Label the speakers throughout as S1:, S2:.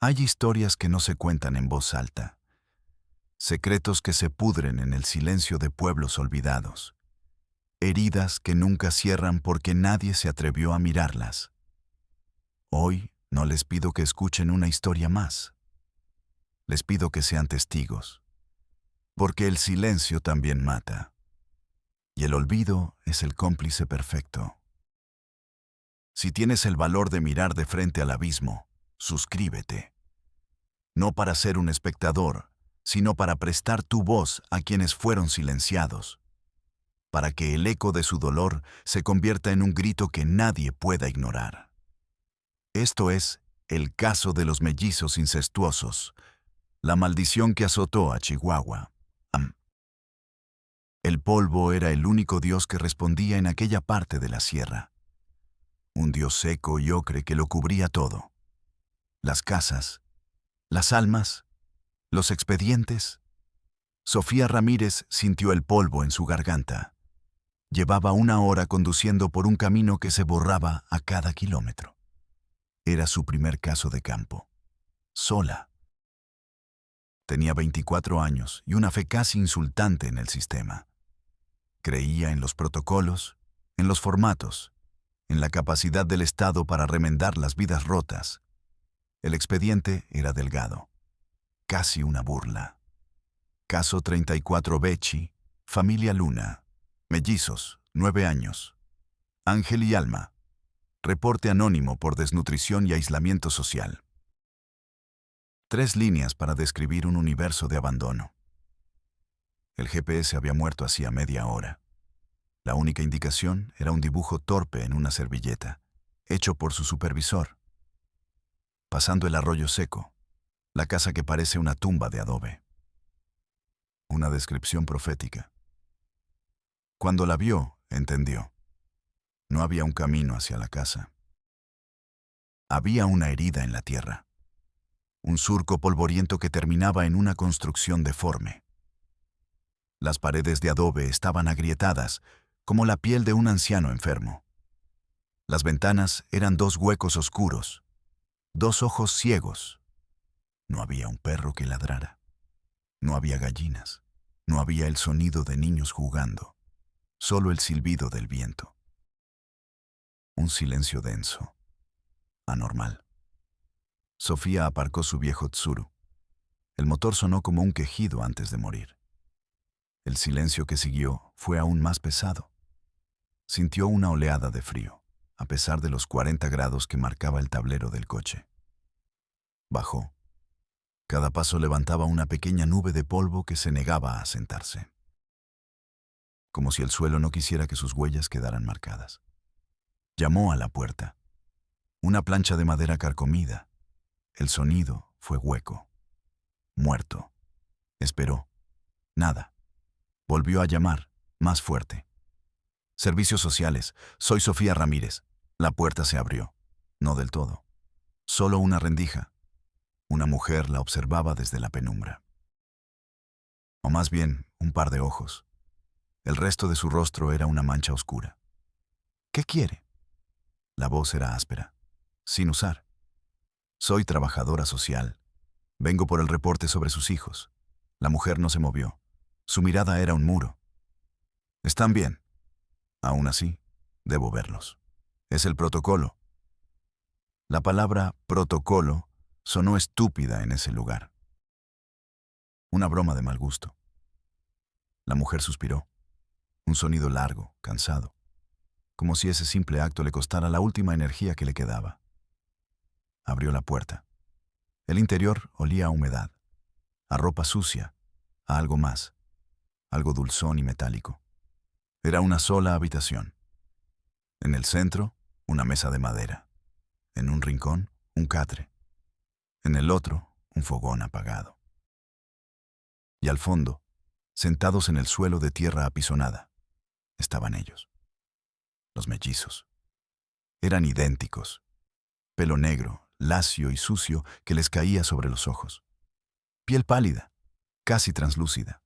S1: Hay historias que no se cuentan en voz alta, secretos que se pudren en el silencio de pueblos olvidados, heridas que nunca cierran porque nadie se atrevió a mirarlas. Hoy no les pido que escuchen una historia más. Les pido que sean testigos, porque el silencio también mata, y el olvido es el cómplice perfecto. Si tienes el valor de mirar de frente al abismo, suscríbete. No para ser un espectador, sino para prestar tu voz a quienes fueron silenciados, para que el eco de su dolor se convierta en un grito que nadie pueda ignorar. Esto es el caso de los mellizos incestuosos, la maldición que azotó a Chihuahua. El polvo era el único dios que respondía en aquella parte de la sierra. Un dios seco y ocre que lo cubría todo. Las casas, las almas, los expedientes. Sofía Ramírez sintió el polvo en su garganta. Llevaba 1 hora conduciendo por un camino que se borraba a cada kilómetro. Era su primer caso de campo. Sola. Tenía 24 años y una fe casi insultante en el sistema. Creía en los protocolos, en los formatos, en la capacidad del Estado para remendar las vidas rotas. El expediente era delgado, casi una burla. Caso 34 Becci, familia Luna, mellizos, 9 años. Ángel y Alma. Reporte anónimo por desnutrición y aislamiento social. 3 líneas para describir un universo de abandono. El GPS había muerto hacía media hora. La única indicación era un dibujo torpe en una servilleta, hecho por su supervisor. Pasando el arroyo seco, la casa que parece una tumba de adobe. Una descripción profética. Cuando la vio, entendió. No había un camino hacia la casa. Había una herida en la tierra. Un surco polvoriento que terminaba en una construcción deforme. Las paredes de adobe estaban agrietadas, como la piel de un anciano enfermo. Las ventanas eran 2 huecos oscuros, 2 ojos ciegos. No había un perro que ladrara. No había gallinas. No había el sonido de niños jugando. Solo el silbido del viento. Un silencio denso. Anormal. Sofía aparcó su viejo Tsuru. El motor sonó como un quejido antes de morir. El silencio que siguió fue aún más pesado. Sintió una oleada de frío, a pesar de los 40 grados que marcaba el tablero del coche. Bajó. Cada paso levantaba una pequeña nube de polvo que se negaba a sentarse. Como si el suelo no quisiera que sus huellas quedaran marcadas. Llamó a la puerta. Una plancha de madera carcomida. El sonido fue hueco. Muerto. Esperó. Nada. Volvió a llamar, más fuerte. Servicios sociales. Soy Sofía Ramírez. La puerta se abrió. No del todo. Solo una rendija. Una mujer la observaba desde la penumbra. O más bien, un par de ojos. El resto de su rostro era una mancha oscura. ¿Qué quiere? La voz era áspera, sin usar. Soy trabajadora social. Vengo por el reporte sobre sus hijos. La mujer no se movió. Su mirada era un muro. Están bien. Aún así, debo verlos. Es el protocolo. La palabra protocolo sonó estúpida en ese lugar. Una broma de mal gusto. La mujer suspiró. Un sonido largo, cansado. Como si ese simple acto le costara la última energía que le quedaba. Abrió la puerta. El interior olía a humedad, a ropa sucia, a algo más, algo dulzón y metálico. Era una sola habitación. En el centro, una mesa de madera. En un rincón, un catre. En el otro, un fogón apagado. Y al fondo, sentados en el suelo de tierra apisonada, estaban ellos. Los mellizos. Eran idénticos. Pelo negro, lacio y sucio que les caía sobre los ojos. Piel pálida, casi translúcida.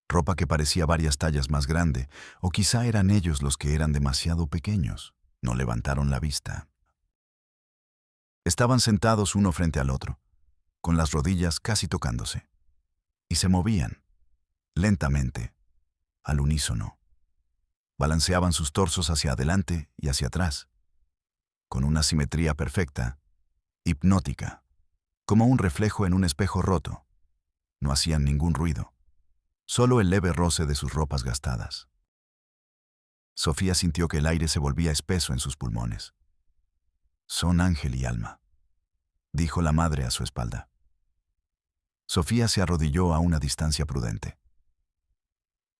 S1: Ropa que parecía varias tallas más grande, o quizá eran ellos los que eran demasiado pequeños. No levantaron la vista. Estaban sentados uno frente al otro, con las rodillas casi tocándose. Y se movían, lentamente, al unísono. Balanceaban sus torsos hacia adelante y hacia atrás, con una simetría perfecta, hipnótica, como un reflejo en un espejo roto. No hacían ningún ruido, solo el leve roce de sus ropas gastadas. Sofía sintió que el aire se volvía espeso en sus pulmones. «Son Ángel y Alma», dijo la madre a su espalda. Sofía se arrodilló a una distancia prudente.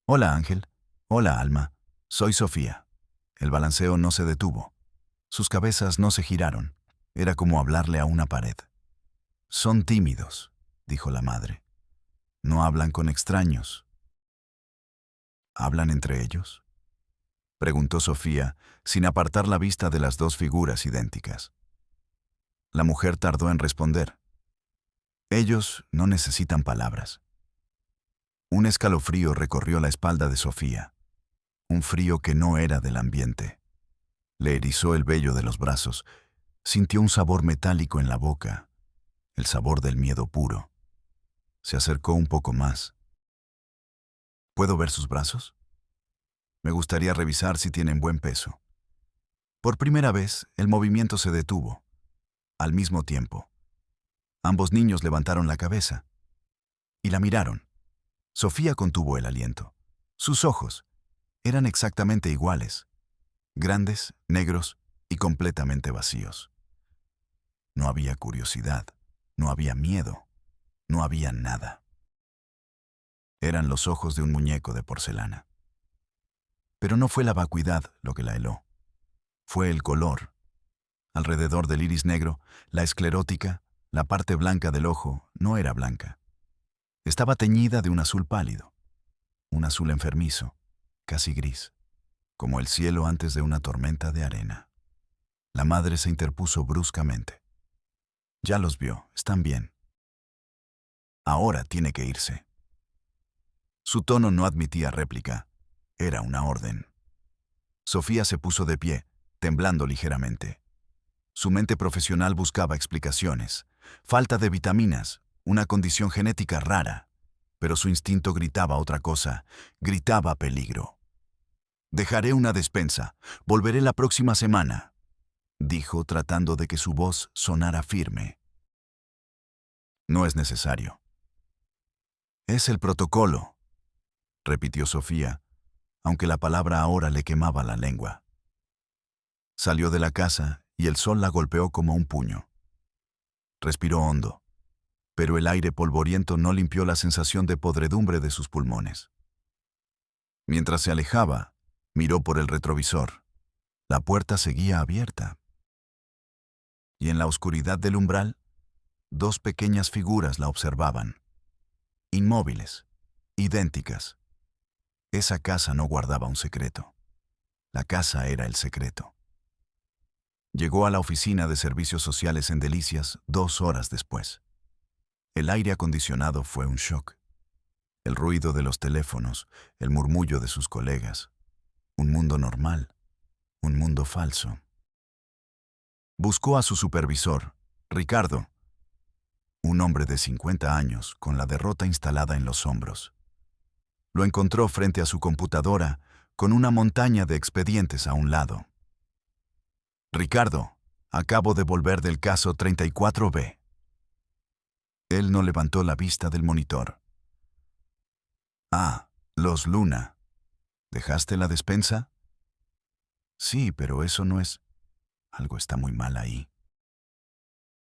S1: «Hola, Ángel. Hola, Alma. Soy Sofía». El balanceo no se detuvo. Sus cabezas no se giraron. Era como hablarle a una pared. «Son tímidos», dijo la madre. «No hablan con extraños». «¿Hablan entre ellos?», preguntó Sofía, sin apartar la vista de las dos figuras idénticas. La mujer tardó en responder. «Ellos no necesitan palabras». Un escalofrío recorrió la espalda de Sofía, un frío que no era del ambiente. Le erizó el vello de los brazos, sintió un sabor metálico en la boca, el sabor del miedo puro. Se acercó un poco más. «¿Puedo ver sus brazos? Me gustaría revisar si tienen buen peso». Por primera vez, el movimiento se detuvo. Al mismo tiempo, ambos niños levantaron la cabeza y la miraron. Sofía contuvo el aliento. Sus ojos eran exactamente iguales, grandes, negros y completamente vacíos. No había curiosidad, no había miedo, no había nada. Eran los ojos de un muñeco de porcelana. Pero no fue la vacuidad lo que la heló. Fue el color. Alrededor del iris negro, la esclerótica, la parte blanca del ojo, no era blanca. Estaba teñida de un azul pálido, un azul enfermizo, casi gris, como el cielo antes de una tormenta de arena. La madre se interpuso bruscamente. «Ya los vio, están bien. Ahora tiene que irse». Su tono no admitía réplica, era una orden. Sofía se puso de pie, temblando ligeramente. Su mente profesional buscaba explicaciones. Falta de vitaminas, una condición genética rara. Pero su instinto gritaba otra cosa, gritaba peligro. «Dejaré una despensa, volveré la próxima semana», dijo tratando de que su voz sonara firme. «No es necesario». «Es el protocolo», repitió Sofía, aunque la palabra ahora le quemaba la lengua. Salió de la casa y el sol la golpeó como un puño. Respiró hondo, pero el aire polvoriento no limpió la sensación de podredumbre de sus pulmones. Mientras se alejaba, miró por el retrovisor. La puerta seguía abierta. Y en la oscuridad del umbral, dos pequeñas figuras la observaban. Inmóviles, idénticas. Esa casa no guardaba un secreto. La casa era el secreto. Llegó a la oficina de servicios sociales en Delicias 2 horas después. El aire acondicionado fue un shock. El ruido de los teléfonos, el murmullo de sus colegas. Un mundo normal, un mundo falso. Buscó a su supervisor, Ricardo, un hombre de 50 años con la derrota instalada en los hombros. Lo encontró frente a su computadora con una montaña de expedientes a un lado. «Ricardo, acabo de volver del caso 34B». Él no levantó la vista del monitor. «Ah, los Luna. ¿Dejaste la despensa?» «Sí, pero eso no es... Algo está muy mal ahí».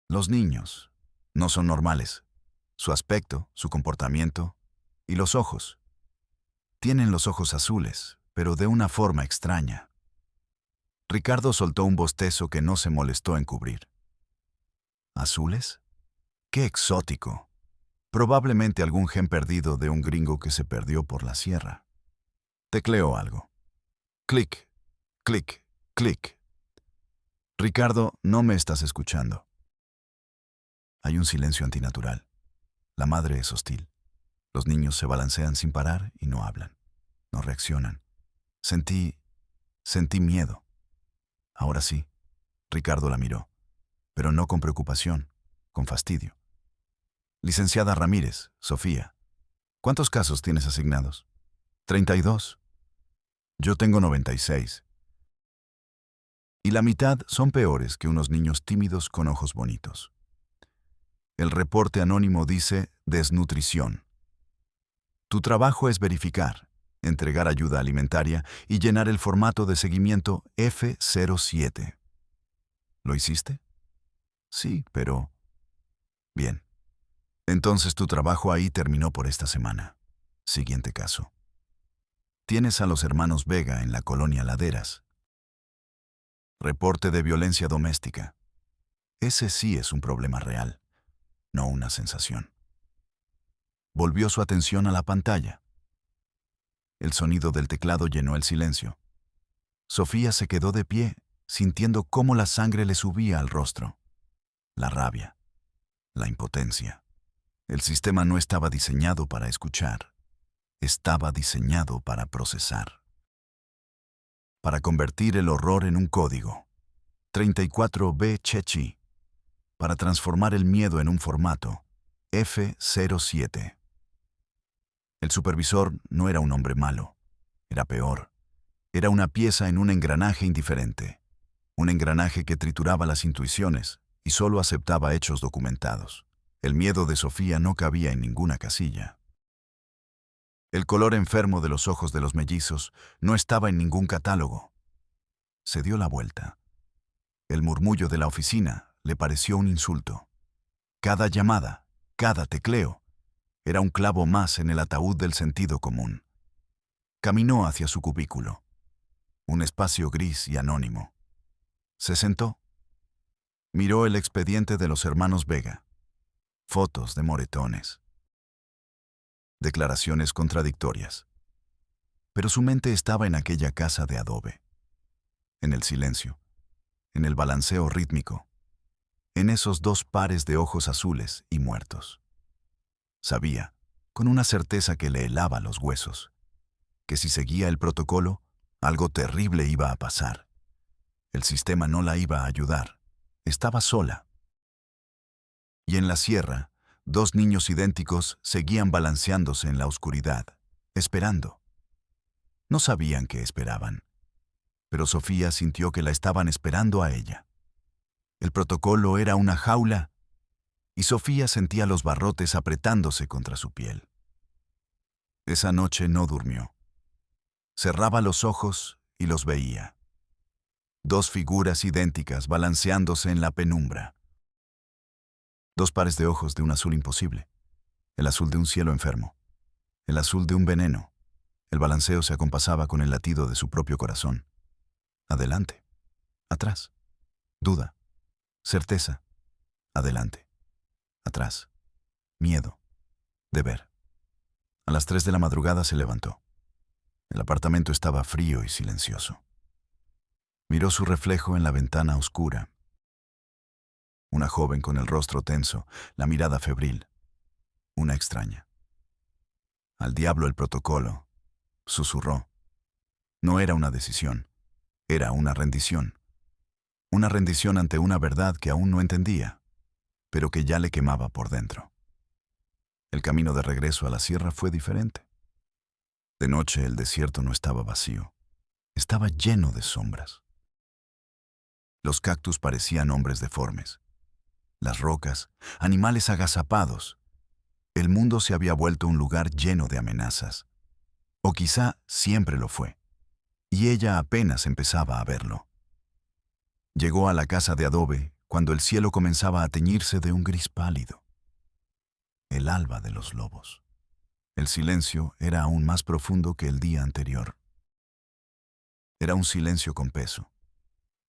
S1: «Los niños no son normales. Su aspecto, su comportamiento y los ojos. Tienen los ojos azules, pero de una forma extraña». Ricardo soltó un bostezo que no se molestó en cubrir. ¿Azules? ¡Qué exótico! Probablemente algún gen perdido de un gringo que se perdió por la sierra. Tecleó algo. Clic, clic, clic. «Ricardo, no me estás escuchando». Hay un silencio antinatural. La madre es hostil. Los niños se balancean sin parar y no hablan. No reaccionan. Sentí miedo. Ahora sí. Ricardo la miró, pero no con preocupación, con fastidio. Licenciada Ramírez, Sofía. ¿Cuántos casos tienes asignados? 32. Yo tengo 96. Y la mitad son peores que unos niños tímidos con ojos bonitos. El reporte anónimo dice desnutrición. Tu trabajo es verificar, entregar ayuda alimentaria y llenar el formato de seguimiento F07. ¿Lo hiciste? Sí, pero... Bien. Entonces tu trabajo ahí terminó por esta semana. Siguiente caso. Tienes a los hermanos Vega en la colonia Laderas. Reporte de violencia doméstica. Ese sí es un problema real, no una sensación. Volvió su atención a la pantalla. El sonido del teclado llenó el silencio. Sofía se quedó de pie, sintiendo cómo la sangre le subía al rostro. La rabia, la impotencia. El sistema no estaba diseñado para escuchar, estaba diseñado para procesar. Para convertir el horror en un código. 34B Chechi. Para transformar el miedo en un formato. F07. El supervisor no era un hombre malo, era peor. Era una pieza en un engranaje indiferente, un engranaje que trituraba las intuiciones y solo aceptaba hechos documentados. El miedo de Sofía no cabía en ninguna casilla. El color enfermo de los ojos de los mellizos no estaba en ningún catálogo. Se dio la vuelta. El murmullo de la oficina le pareció un insulto. Cada llamada, cada tecleo, era un clavo más en el ataúd del sentido común. Caminó hacia su cubículo, un espacio gris y anónimo. Se sentó. Miró el expediente de los hermanos Vega. Fotos de moretones. Declaraciones contradictorias. Pero su mente estaba en aquella casa de adobe. En el silencio. En el balanceo rítmico. En esos dos pares de ojos azules y muertos. Sabía, con una certeza que le helaba los huesos, que si seguía el protocolo, algo terrible iba a pasar. El sistema no la iba a ayudar. Estaba sola. Y en la sierra, dos niños idénticos seguían balanceándose en la oscuridad, esperando. No sabían qué esperaban, pero Sofía sintió que la estaban esperando a ella. El protocolo era una jaula, y Sofía sentía los barrotes apretándose contra su piel. Esa noche no durmió. Cerraba los ojos y los veía. Dos figuras idénticas balanceándose en la penumbra. Dos pares de ojos de un azul imposible. El azul de un cielo enfermo. El azul de un veneno. El balanceo se acompasaba con el latido de su propio corazón. Adelante. Atrás. Duda. Certeza. Adelante. Atrás. Miedo. Deber. A las 3 de la madrugada se levantó. El apartamento estaba frío y silencioso. Miró su reflejo en la ventana oscura. Una joven con el rostro tenso, la mirada febril. Una extraña. Al diablo el protocolo, susurró. No era una decisión, era una rendición. Una rendición ante una verdad que aún no entendía, pero que ya le quemaba por dentro. El camino de regreso a la sierra fue diferente. De noche el desierto no estaba vacío, estaba lleno de sombras. Los cactus parecían hombres deformes. Las rocas, animales agazapados. El mundo se había vuelto un lugar lleno de amenazas. O quizá siempre lo fue, y ella apenas empezaba a verlo. Llegó a la casa de adobe cuando el cielo comenzaba a teñirse de un gris pálido. El alba de los lobos. El silencio era aún más profundo que el día anterior. Era un silencio con peso,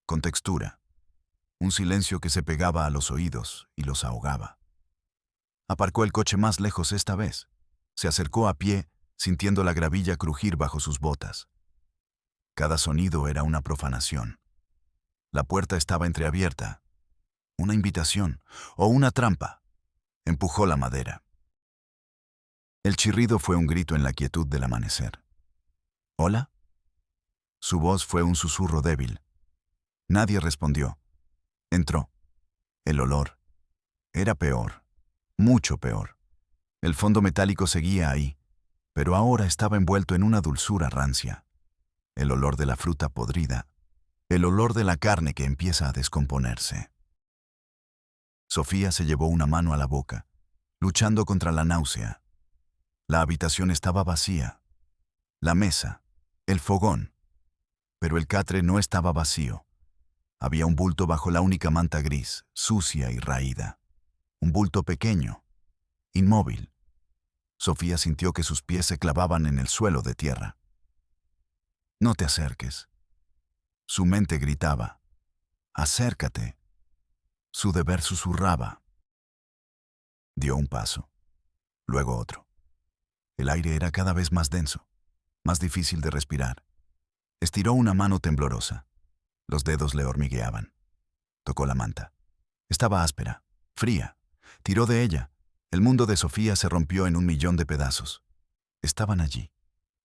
S1: con textura, un silencio que se pegaba a los oídos y los ahogaba. Aparcó el coche más lejos esta vez. Se acercó a pie, sintiendo la gravilla crujir bajo sus botas. Cada sonido era una profanación. La puerta estaba entreabierta. Una invitación o una trampa. Empujó la madera. El chirrido fue un grito en la quietud del amanecer. ¿Hola? Su voz fue un susurro débil. Nadie respondió. Entró. El olor era peor. Mucho peor. El fondo metálico seguía ahí, pero ahora estaba envuelto en una dulzura rancia. El olor de la fruta podrida, el olor de la carne que empieza a descomponerse. Sofía se llevó una mano a la boca, luchando contra la náusea. La habitación estaba vacía. La mesa, el fogón. Pero el catre no estaba vacío. Había un bulto bajo la única manta gris, sucia y raída. Un bulto pequeño, inmóvil. Sofía sintió que sus pies se clavaban en el suelo de tierra. No te acerques. Su mente gritaba. Acércate. Su deber susurraba. Dio un paso, luego otro. El aire era cada vez más denso, más difícil de respirar. Estiró una mano temblorosa. Los dedos le hormigueaban. Tocó la manta. Estaba áspera, fría. Tiró de ella. El mundo de Sofía se rompió en un millón de pedazos. Estaban allí,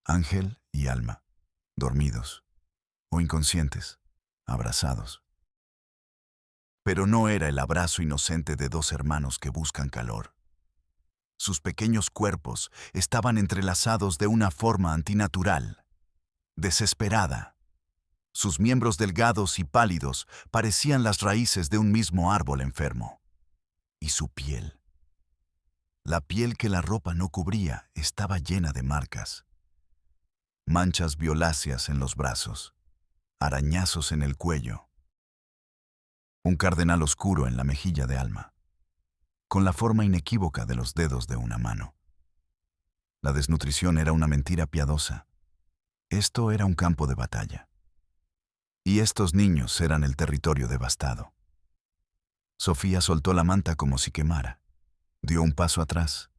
S1: Ángel y Alma, dormidos o inconscientes, abrazados. Pero no era el abrazo inocente de dos hermanos que buscan calor. Sus pequeños cuerpos estaban entrelazados de una forma antinatural, desesperada. Sus miembros delgados y pálidos parecían las raíces de un mismo árbol enfermo. Y su piel, la piel que la ropa no cubría, estaba llena de marcas. Manchas violáceas en los brazos, arañazos en el cuello. Un cardenal oscuro en la mejilla de Alma, con la forma inequívoca de los dedos de una mano. La desnutrición era una mentira piadosa. Esto era un campo de batalla. Y estos niños eran el territorio devastado. Sofía soltó la manta como si quemara. Dio un paso atrás.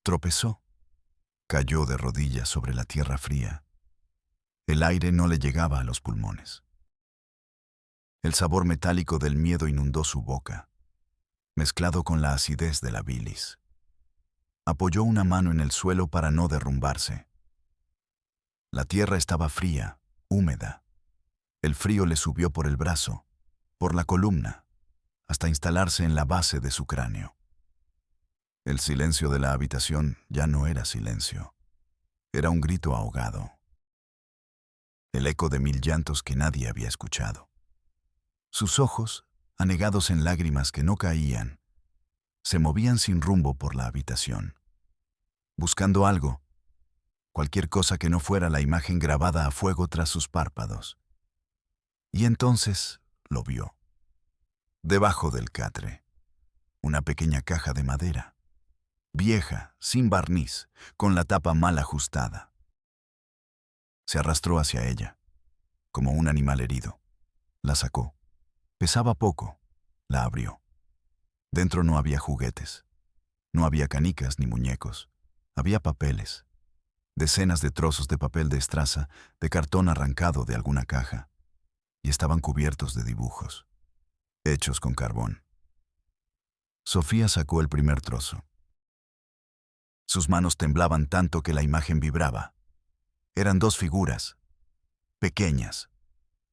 S1: Tropezó. Cayó de rodillas sobre la tierra fría. El aire no le llegaba a los pulmones. El sabor metálico del miedo inundó su boca, mezclado con la acidez de la bilis. Apoyó una mano en el suelo para no derrumbarse. La tierra estaba fría, húmeda. El frío le subió por el brazo, por la columna, hasta instalarse en la base de su cráneo. El silencio de la habitación ya no era silencio. Era un grito ahogado. El eco de 1000 llantos que nadie había escuchado. Sus ojos, anegados en lágrimas que no caían, se movían sin rumbo por la habitación, buscando algo, cualquier cosa que no fuera la imagen grabada a fuego tras sus párpados. Y entonces lo vio. Debajo del catre, una pequeña caja de madera, vieja, sin barniz, con la tapa mal ajustada. Se arrastró hacia ella, como un animal herido. La sacó. Pesaba poco. La abrió. Dentro no había juguetes. No había canicas ni muñecos. Había papeles. Decenas de trozos de papel de estraza, de cartón arrancado de alguna caja. Y estaban cubiertos de dibujos, hechos con carbón. Sofía sacó el primer trozo. Sus manos temblaban tanto que la imagen vibraba. Eran 2 figuras, pequeñas,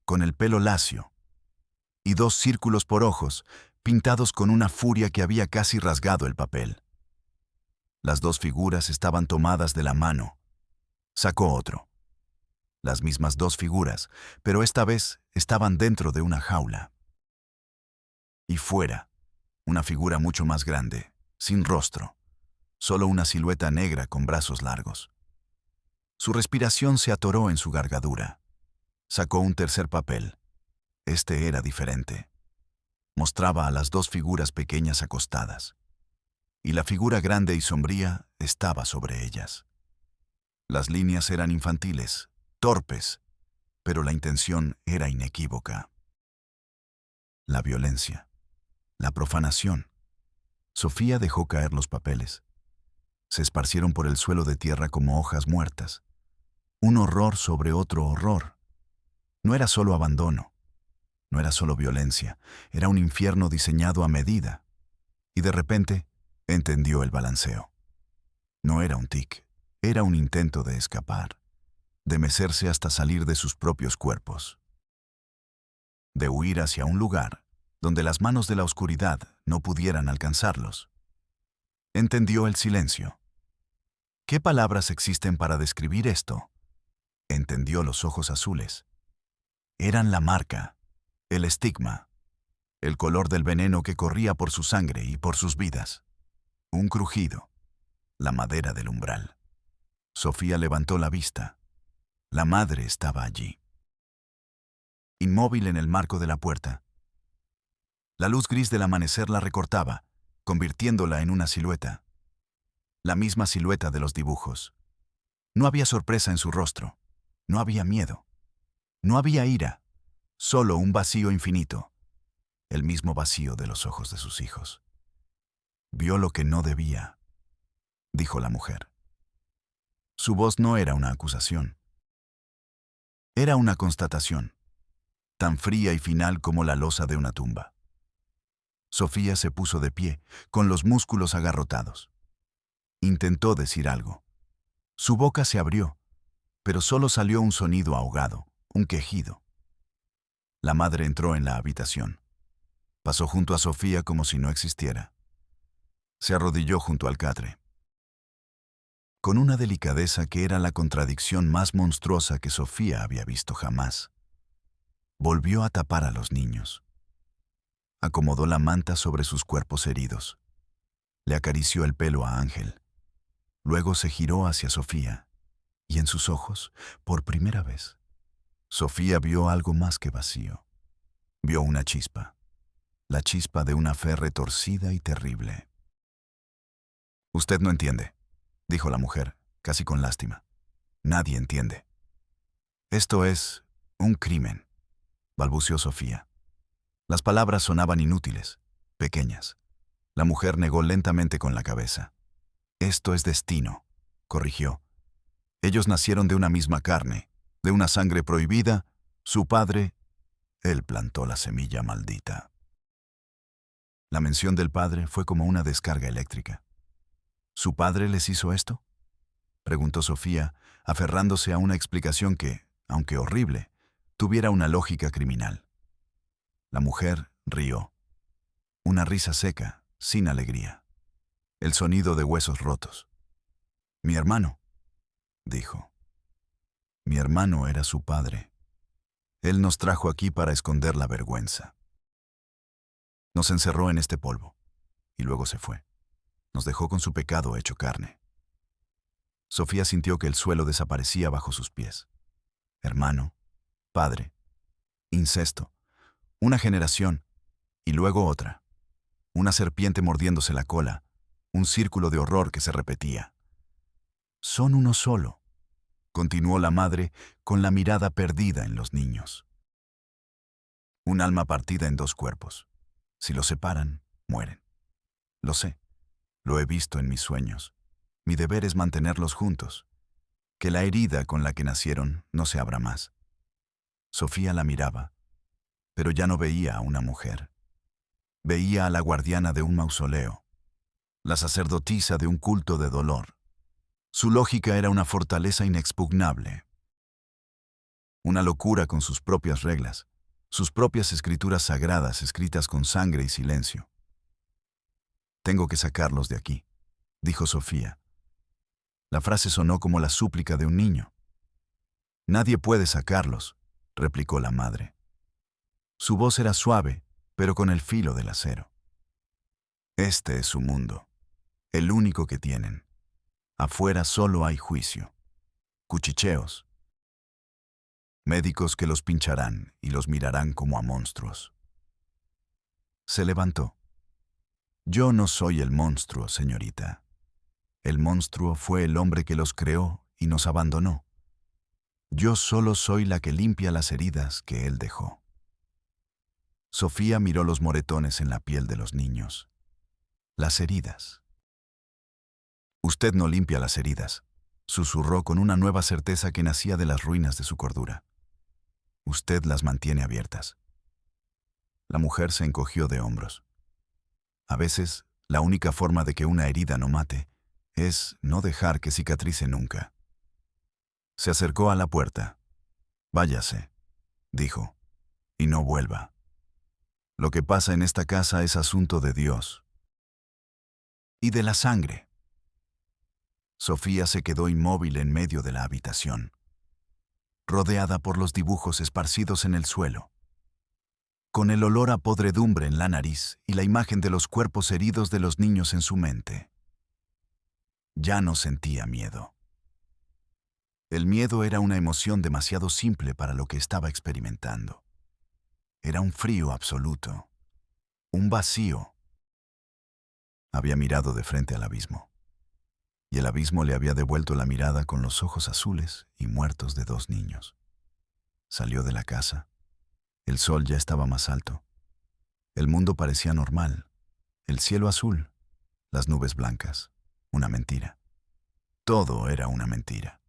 S1: con el pelo lacio, y 2 círculos por ojos, pintados con una furia que había casi rasgado el papel. Las 2 figuras estaban tomadas de la mano. Sacó otro. Las mismas 2 figuras, pero esta vez estaban dentro de una jaula. Y fuera, una figura mucho más grande, sin rostro, solo una silueta negra con brazos largos. Su respiración se atoró en su gargadura. Sacó un tercer papel. Este era diferente. Mostraba a las 2 figuras pequeñas acostadas. Y la figura grande y sombría estaba sobre ellas. Las líneas eran infantiles, torpes, pero la intención era inequívoca. La violencia, la profanación. Sofía dejó caer los papeles. Se esparcieron por el suelo de tierra como hojas muertas. Un horror sobre otro horror. No era solo abandono, no era solo violencia, era un infierno diseñado a medida. Y de repente, entendió el balanceo. No era un tic, era un intento de escapar, de mecerse hasta salir de sus propios cuerpos, de huir hacia un lugar donde las manos de la oscuridad no pudieran alcanzarlos. Entendió el silencio. ¿Qué palabras existen para describir esto? Entendió los ojos azules. Eran la marca, el estigma, el color del veneno que corría por su sangre y por sus vidas. Un crujido, la madera del umbral. Sofía levantó la vista. La madre estaba allí, inmóvil en el marco de la puerta. La luz gris del amanecer la recortaba, convirtiéndola en una silueta. La misma silueta de los dibujos. No había sorpresa en su rostro. No había miedo. No había ira. Solo un vacío infinito. El mismo vacío de los ojos de sus hijos. Vio lo que no debía, dijo la mujer. Su voz no era una acusación. Era una constatación, tan fría y final como la losa de una tumba. Sofía se puso de pie, con los músculos agarrotados. Intentó decir algo. Su boca se abrió, pero solo salió un sonido ahogado, un quejido. La madre entró en la habitación. Pasó junto a Sofía como si no existiera. Se arrodilló junto al catre. Con una delicadeza que era la contradicción más monstruosa que Sofía había visto jamás. Volvió a tapar a los niños. Acomodó la manta sobre sus cuerpos heridos. Le acarició el pelo a Ángel. Luego se giró hacia Sofía, y en sus ojos, por primera vez, Sofía vio algo más que vacío. Vio una chispa, la chispa de una fe retorcida y terrible. «Usted no entiende», dijo la mujer, casi con lástima. «Nadie entiende». «Esto es un crimen», balbuceó Sofía. Las palabras sonaban inútiles, pequeñas. La mujer negó lentamente con la cabeza. «Esto es destino», corrigió. «Ellos nacieron de una misma carne, de una sangre prohibida. Su padre, él plantó la semilla maldita». La mención del padre fue como una descarga eléctrica. «¿Su padre les hizo esto?», preguntó Sofía, aferrándose a una explicación que, aunque horrible, tuviera una lógica criminal. La mujer rió. Una risa seca, sin alegría. El sonido de huesos rotos. «Mi hermano», dijo. «Mi hermano era su padre. Él nos trajo aquí para esconder la vergüenza. Nos encerró en este polvo, y luego se fue. Nos dejó con su pecado hecho carne». Sofía sintió que el suelo desaparecía bajo sus pies. Hermano, padre, incesto, una generación, y luego otra. Una serpiente mordiéndose la cola, un círculo de horror que se repetía. «Son uno solo», continuó la madre con la mirada perdida en los niños. «Un alma partida en dos cuerpos. Si los separan, mueren. Lo sé. Lo he visto en mis sueños. Mi deber es mantenerlos juntos. Que la herida con la que nacieron no se abra más». Sofía la miraba, pero ya no veía a una mujer. Veía a la guardiana de un mausoleo, la sacerdotisa de un culto de dolor. Su lógica era una fortaleza inexpugnable. Una locura con sus propias reglas, sus propias escrituras sagradas escritas con sangre y silencio. «Tengo que sacarlos de aquí», dijo Sofía. La frase sonó como la súplica de un niño. «Nadie puede sacarlos», replicó la madre. Su voz era suave, pero con el filo del acero. «Este es su mundo, el único que tienen. Afuera solo hay juicio, cuchicheos, médicos que los pincharán y los mirarán como a monstruos». Se levantó. «Yo no soy el monstruo, señorita. El monstruo fue el hombre que los creó y nos abandonó. Yo solo soy la que limpia las heridas que él dejó». Sofía miró los moretones en la piel de los niños. Las heridas. «Usted no limpia las heridas», susurró con una nueva certeza que nacía de las ruinas de su cordura. «Usted las mantiene abiertas». La mujer se encogió de hombros. A veces, la única forma de que una herida no mate es no dejar que cicatrice nunca. Se acercó a la puerta. «Váyase», dijo, «y no vuelva. Lo que pasa en esta casa es asunto de Dios». y de la sangre. Sofía se quedó inmóvil en medio de la habitación, rodeada por los dibujos esparcidos en el suelo, con el olor a podredumbre en la nariz y la imagen de los cuerpos heridos de los niños en su mente. Ya no sentía miedo. El miedo era una emoción demasiado simple para lo que estaba experimentando. Era un frío absoluto, un vacío. Había mirado de frente al abismo, y el abismo le había devuelto la mirada con los ojos azules y muertos de dos niños. Salió de la casa. El sol ya estaba más alto. El mundo parecía normal. El cielo azul, las nubes blancas. Una mentira. Todo era una mentira.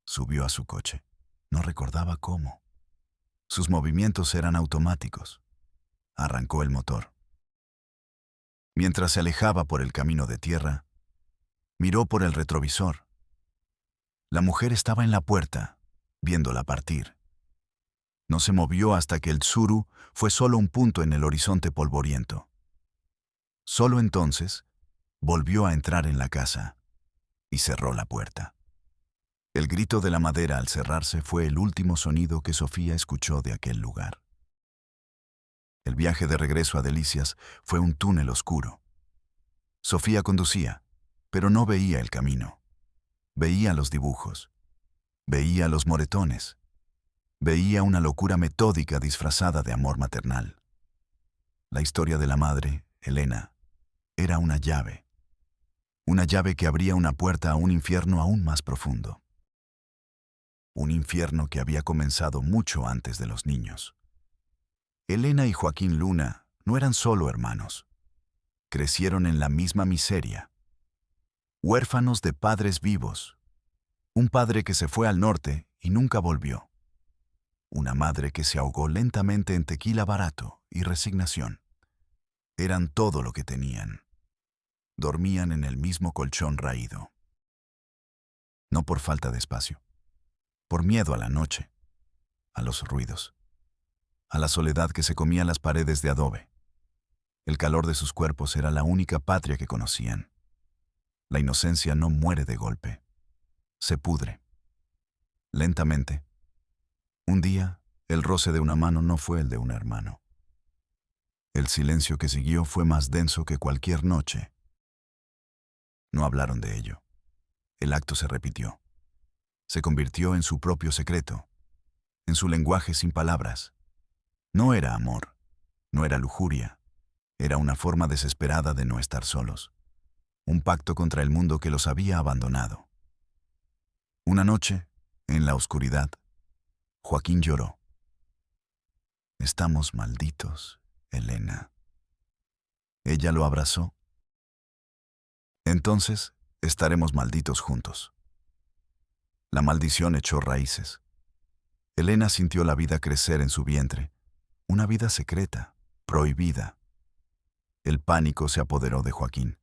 S1: Subió a su coche. No recordaba cómo. Sus movimientos eran automáticos. Arrancó el motor. Mientras se alejaba por el camino de tierra, miró por el retrovisor. La mujer estaba en la puerta, viéndola partir. No se movió hasta que el Tsuru fue solo un punto en el horizonte polvoriento. Solo entonces, volvió a entrar en la casa y cerró la puerta. El grito de la madera al cerrarse fue el último sonido que Sofía escuchó de aquel lugar. El viaje de regreso a Delicias fue un túnel oscuro. Sofía conducía, pero no veía el camino. Veía los dibujos. Veía los moretones. Veía una locura metódica disfrazada de amor maternal. La historia de la madre, Elena, era una llave que abría una puerta a un infierno aún más profundo. Un infierno que había comenzado mucho antes de los niños. Elena y Joaquín Luna no eran solo hermanos. Crecieron en la misma miseria. Huérfanos de padres vivos. Un padre que se fue al norte y nunca volvió. Una madre que se ahogó lentamente en tequila barato y resignación. Eran todo lo que tenían. Dormían en el mismo colchón raído. No por falta de espacio, por miedo a la noche, a los ruidos, a la soledad que se comía las paredes de adobe. El calor de sus cuerpos era la única patria que conocían. La inocencia no muere de golpe, se pudre. Lentamente. Un día, el roce de una mano no fue el de un hermano. El silencio que siguió fue más denso que cualquier noche. No hablaron de ello. El acto se repitió. Se convirtió en su propio secreto, en su lenguaje sin palabras. No era amor, no era lujuria, era una forma desesperada de no estar solos. Un pacto contra el mundo que los había abandonado. Una noche, en la oscuridad, Joaquín lloró. Estamos malditos, Elena. Ella lo abrazó. Entonces, estaremos malditos juntos. La maldición echó raíces. Elena sintió la vida crecer en su vientre, una vida secreta, prohibida. El pánico se apoderó de Joaquín.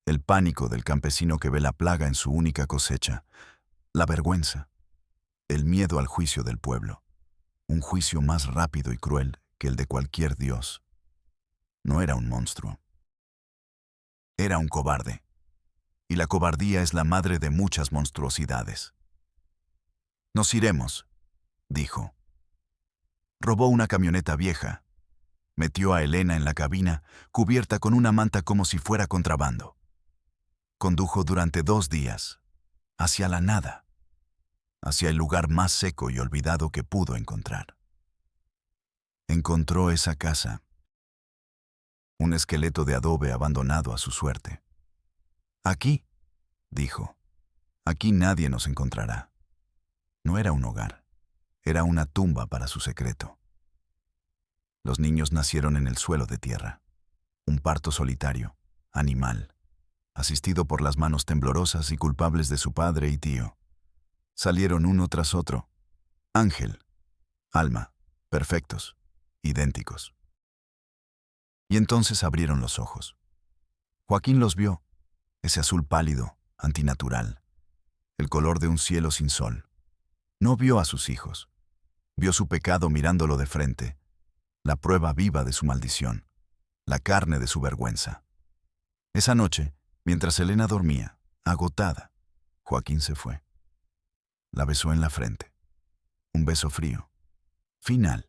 S1: El pánico del campesino que ve la plaga en su única cosecha, la vergüenza, el miedo al juicio del pueblo, un juicio más rápido y cruel que el de cualquier dios. No era un monstruo. Era un cobarde. Y la cobardía es la madre de muchas monstruosidades. Nos iremos, dijo. Robó una camioneta vieja. Metió a Elena en la cabina, cubierta con una manta como si fuera contrabando. Condujo durante 2 días, hacia la nada, hacia el lugar más seco y olvidado que pudo encontrar. Encontró esa casa, un esqueleto de adobe abandonado a su suerte. Aquí, dijo, aquí nadie nos encontrará. No era un hogar, era una tumba para su secreto. Los niños nacieron en el suelo de tierra, un parto solitario, animal, asistido por las manos temblorosas y culpables de su padre y tío. Salieron uno tras otro, ángel, alma, perfectos, idénticos. Y entonces abrieron los ojos. Joaquín los vio, ese azul pálido, antinatural, el color de un cielo sin sol. No vio a sus hijos. Vio su pecado mirándolo de frente, la prueba viva de su maldición, la carne de su vergüenza. Esa noche, Mientras Elena dormía, agotada, Joaquín se fue. La besó en la frente. Un beso frío. Final.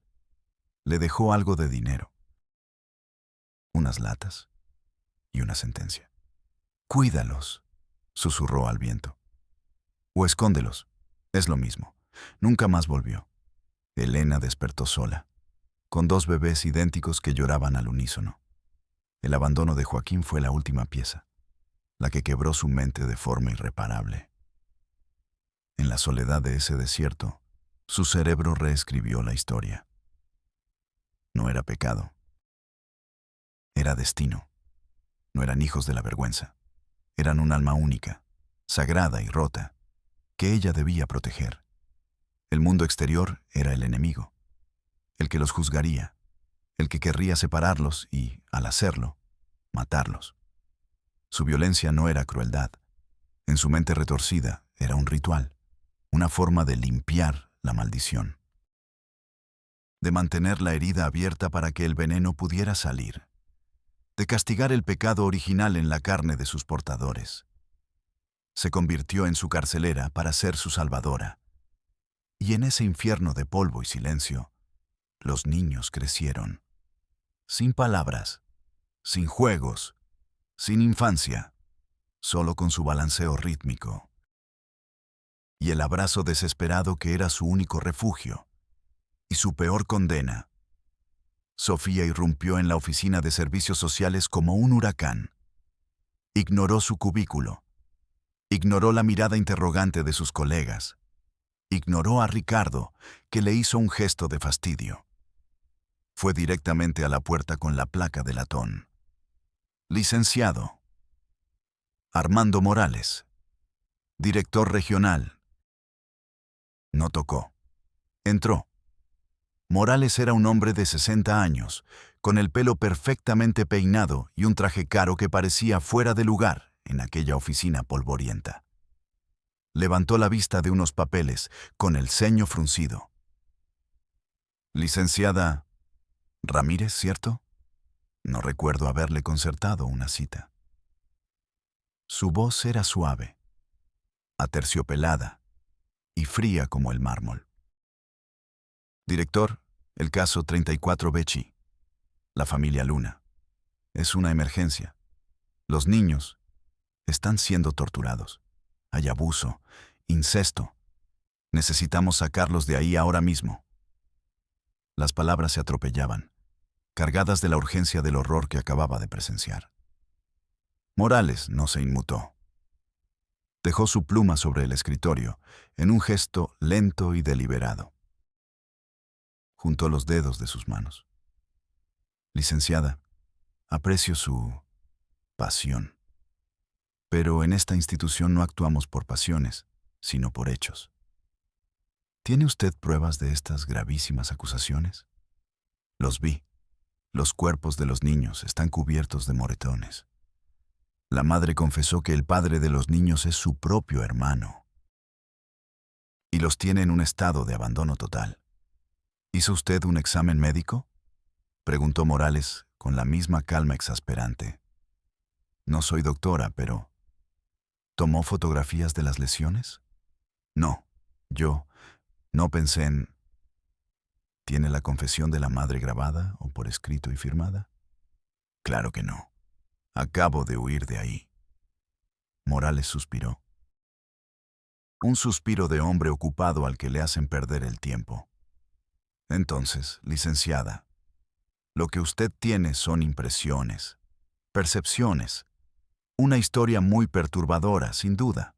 S1: Le dejó algo de dinero. Unas latas y una sentencia. Cuídalos, susurró al viento. O escóndelos. Es lo mismo. Nunca más volvió. Elena despertó sola, con dos bebés idénticos que lloraban al unísono. El abandono de Joaquín fue la última pieza, la que quebró su mente de forma irreparable. En la soledad de ese desierto, su cerebro reescribió la historia. No era pecado. Era destino. No eran hijos de la vergüenza. Eran un alma única, sagrada y rota, que ella debía proteger. El mundo exterior era el enemigo, el que los juzgaría, el que querría separarlos y, al hacerlo, matarlos. Su violencia no era crueldad. En su mente retorcida era un ritual, una forma de limpiar la maldición, de mantener la herida abierta para que el veneno pudiera salir, de castigar el pecado original en la carne de sus portadores. Se convirtió en su carcelera para ser su salvadora. Y en ese infierno de polvo y silencio, los niños crecieron, sin palabras, sin juegos, sin infancia, solo con su balanceo rítmico y el abrazo desesperado que era su único refugio y su peor condena. Sofía irrumpió en la oficina de servicios sociales como un huracán. Ignoró su cubículo, ignoró la mirada interrogante de sus colegas, ignoró a Ricardo, que le hizo un gesto de fastidio. Fue directamente a la puerta con la placa de latón. Licenciado Armando Morales, director regional. No tocó. Entró. Morales era un hombre de 60 años, con el pelo perfectamente peinado y un traje caro que parecía fuera de lugar en aquella oficina polvorienta. Levantó la vista de unos papeles, con el ceño fruncido. Licenciada Ramírez, ¿cierto? No recuerdo haberle concertado una cita. Su voz era suave, aterciopelada y fría como el mármol. Director, el caso 34 Becci. La familia Luna. Es una emergencia. Los niños están siendo torturados. Hay abuso, incesto. Necesitamos sacarlos de ahí ahora mismo. Las palabras se atropellaban, cargadas de la urgencia del horror que acababa de presenciar. Morales no se inmutó. Dejó su pluma sobre el escritorio, en un gesto lento y deliberado. Juntó los dedos de sus manos. Licenciada, aprecio su pasión. Pero en esta institución no actuamos por pasiones, sino por hechos. ¿Tiene usted pruebas de estas gravísimas acusaciones? Los vi. Los cuerpos de los niños están cubiertos de moretones. La madre confesó que el padre de los niños es su propio hermano. Y los tiene en un estado de abandono total. ¿Hizo usted un examen médico?, preguntó Morales con la misma calma exasperante. No soy doctora, pero ¿tomó fotografías de las lesiones? No, yo no pensé en... ¿Tiene la confesión de la madre grabada o por escrito y firmada? Claro que no. Acabo de huir de ahí. Morales suspiró. Un suspiro de hombre ocupado al que le hacen perder el tiempo. Entonces, licenciada, lo que usted tiene son impresiones, percepciones, una historia muy perturbadora, sin duda,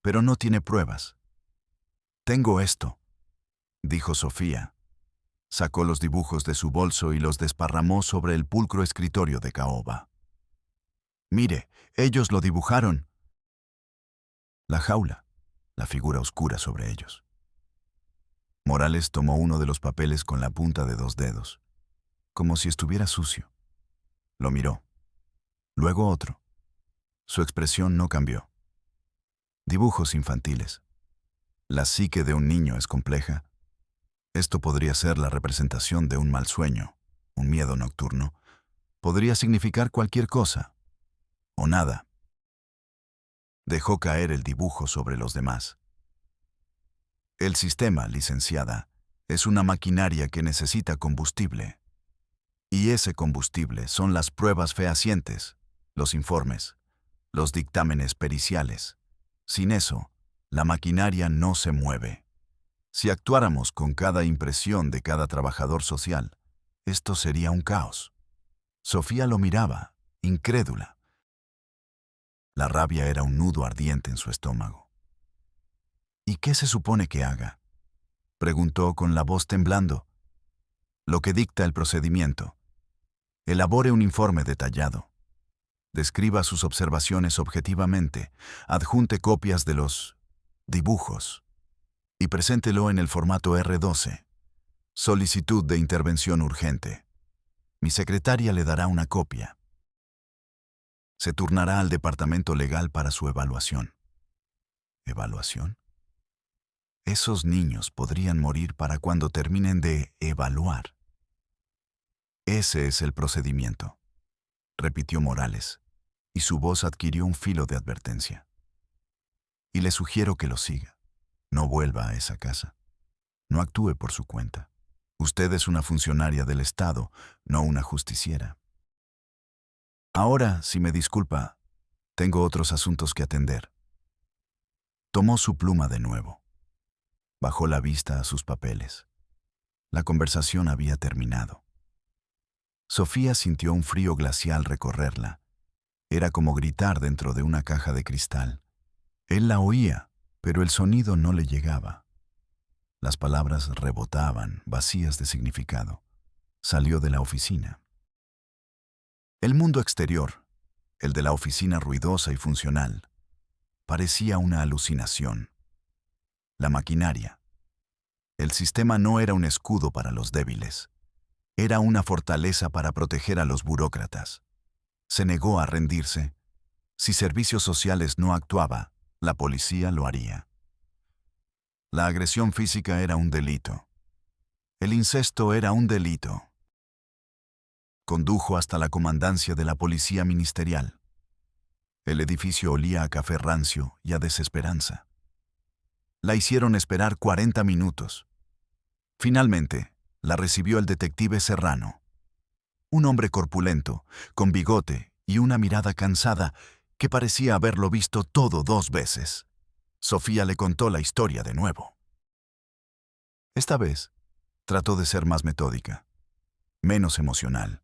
S1: pero no tiene pruebas. Tengo esto, dijo Sofía. Sacó los dibujos de su bolso y los desparramó sobre el pulcro escritorio de caoba. Mire, ellos lo dibujaron. La jaula, la figura oscura sobre ellos. Morales tomó uno de los papeles con la punta de 2 dedos, como si estuviera sucio. Lo miró. Luego otro. Su expresión no cambió. Dibujos infantiles. La psique de un niño es compleja. Esto podría ser la representación de un mal sueño, un miedo nocturno. Podría significar cualquier cosa, o nada. Dejó caer el dibujo sobre los demás. El sistema, licenciada, es una maquinaria que necesita combustible. Y ese combustible son las pruebas fehacientes, los informes, los dictámenes periciales. Sin eso, la maquinaria no se mueve. Si actuáramos con cada impresión de cada trabajador social, esto sería un caos. Sofía lo miraba, incrédula. La rabia era un nudo ardiente en su estómago. ¿Y qué se supone que haga?, preguntó con la voz temblando. Lo que dicta el procedimiento. Elabore un informe detallado. Describa sus observaciones objetivamente, adjunte copias de los dibujos y preséntelo en el formato R12. Solicitud de intervención urgente. Mi secretaria le dará una copia. Se turnará al departamento legal para su evaluación. ¿Evaluación? Esos niños podrían morir para cuando terminen de evaluar. Ese es el procedimiento, repitió Morales, y su voz adquirió un filo de advertencia. Y le sugiero que lo siga. No vuelva a esa casa. No actúe por su cuenta. Usted es una funcionaria del Estado, no una justiciera. Ahora, si me disculpa, tengo otros asuntos que atender. Tomó su pluma de nuevo. Bajó la vista a sus papeles. La conversación había terminado. Sofía sintió un frío glacial recorrerla. Era como gritar dentro de una caja de cristal. Él la oía, pero el sonido no le llegaba. Las palabras rebotaban, vacías de significado. Salió de la oficina. El mundo exterior, el de la oficina ruidosa y funcional, parecía una alucinación. La maquinaria. El sistema no era un escudo para los débiles. Era una fortaleza para proteger a los burócratas. Se negó a rendirse. Si Servicios Sociales no actuaba, la policía lo haría. La agresión física era un delito. El incesto era un delito. Condujo hasta la comandancia de la policía ministerial. El edificio olía a café rancio y a desesperanza. La hicieron esperar 40 minutos. Finalmente, la recibió el detective Serrano. Un hombre corpulento, con bigote y una mirada cansada que parecía haberlo visto todo 2 veces. Sofía le contó la historia de nuevo. Esta vez, trató de ser más metódica, menos emocional.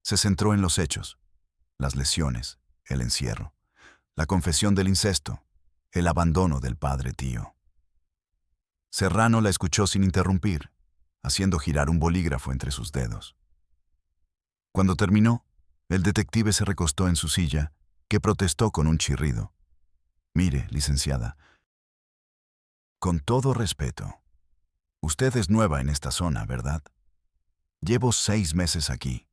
S1: Se centró en los hechos, las lesiones, el encierro, la confesión del incesto, el abandono del padre tío. Serrano la escuchó sin interrumpir, haciendo girar un bolígrafo entre sus dedos. Cuando terminó, el detective se recostó en su silla, que protestó con un chirrido. Mire, licenciada, con todo respeto, usted es nueva en esta zona, ¿verdad? Llevo 6 meses aquí.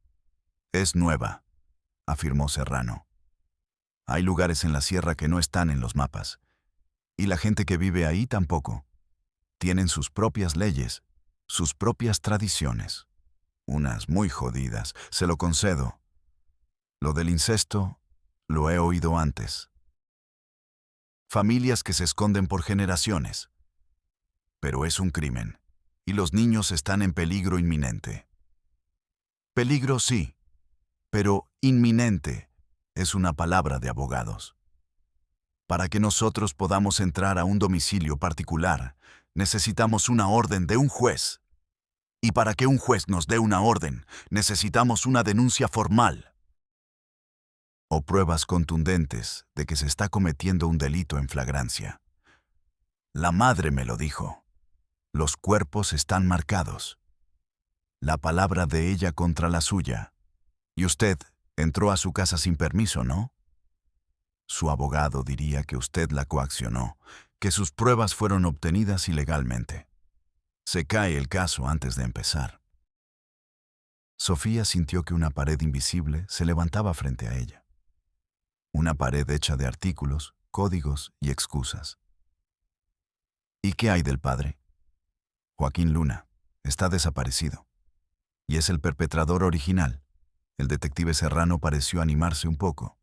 S1: Es nueva, afirmó Serrano. Hay lugares en la sierra que no están en los mapas, y la gente que vive ahí tampoco. Tienen sus propias leyes, sus propias tradiciones. Unas muy jodidas, se lo concedo. Lo del incesto, lo he oído antes. Familias que se esconden por generaciones. Pero es un crimen, y los niños están en peligro inminente. Peligro sí, pero inminente es una palabra de abogados. Para que nosotros podamos entrar a un domicilio particular, necesitamos una orden de un juez. Y para que un juez nos dé una orden, necesitamos una denuncia formal o pruebas contundentes de que se está cometiendo un delito en flagrancia. La madre me lo dijo. Los cuerpos están marcados. La palabra de ella contra la suya. Y usted entró a su casa sin permiso, ¿no? Su abogado diría que usted la coaccionó, que sus pruebas fueron obtenidas ilegalmente. Se cae el caso antes de empezar. Sofía sintió que una pared invisible se levantaba frente a ella. Una pared hecha de artículos, códigos y excusas. ¿Y qué hay del padre? Joaquín Luna. Está desaparecido. Y es el perpetrador original. El detective Serrano pareció animarse un poco.